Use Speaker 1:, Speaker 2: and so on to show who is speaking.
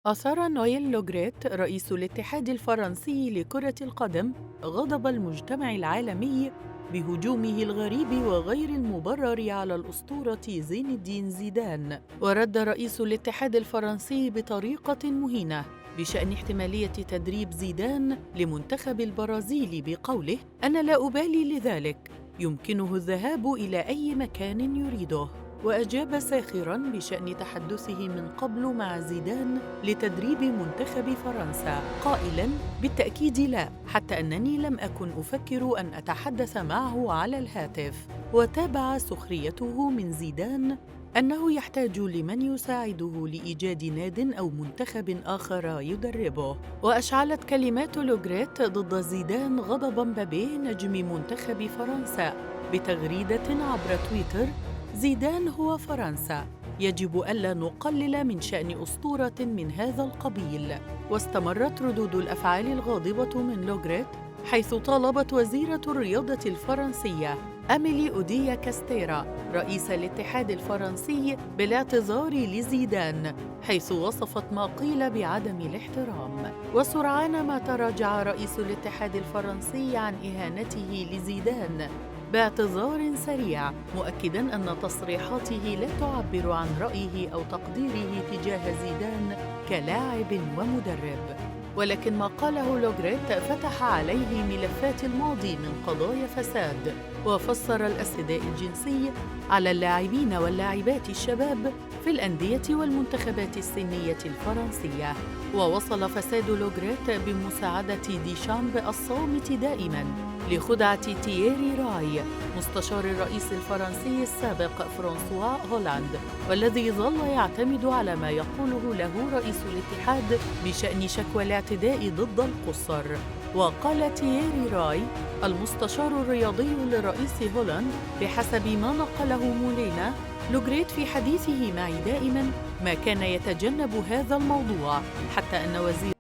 Speaker 1: أثار نويل لوغريت رئيس الاتحاد الفرنسي لكرة القدم غضب المجتمع العالمي بهجومه الغريب وغير المبرر على الأسطورة زين الدين زيدان. ورد رئيس الاتحاد الفرنسي بطريقة مهينة بشأن احتمالية تدريب زيدان لمنتخب البرازيل بقوله: أنا لا أبالي لذلك، يمكنه الذهاب إلى أي مكان يريده. وأجاب ساخراً بشأن تحدثه من قبل مع زيدان لتدريب منتخب فرنسا قائلاً: بالتأكيد لا، حتى أنني لم أكن أفكر أن أتحدث معه على الهاتف. وتابع سخريته من زيدان أنه يحتاج لمن يساعده لإيجاد ناد أو منتخب آخر يدربه. وأشعلت كلمات لوغريت ضد زيدان غضب مبابي نجم منتخب فرنسا بتغريدة عبر تويتر: زيدان هو فرنسا، يجب ألا نقلل من شأن أسطورة من هذا القبيل. واستمرت ردود الأفعال الغاضبة من لوغريت، حيث طالبت وزيرة الرياضة الفرنسية أميلي أوديا كاستيرا رئيس الاتحاد الفرنسي بالاعتذار لزيدان، حيث وصفت ما قيل بعدم الاحترام. وسرعان ما تراجع رئيس الاتحاد الفرنسي عن إهانته لزيدان باعتذار سريع، مؤكداً أن تصريحاته لا تعبر عن رأيه أو تقديره تجاه زيدان كلاعب ومدرب. ولكن ما قاله لوغريت فتح عليه ملفات الماضي من قضايا فساد، وفسر الاعتداء الجنسي على اللاعبين واللاعبات الشباب في الأندية والمنتخبات السنية الفرنسية. ووصل فساد لوغريت بمساعدة ديشامب الصامت دائماً لخدعة تييري راي مستشار الرئيس الفرنسي السابق فرانسوا هولاند، والذي ظل يعتمد على ما يقوله له رئيس الاتحاد بشأن شكوى الاعتداء ضد القُصّر. وقال تييري راي المستشار الرياضي للرئيس هولاند بحسب ما نقله مولينا: لوغريت في حديثه معي دائما ما كان يتجنب هذا الموضوع، حتى أن وزير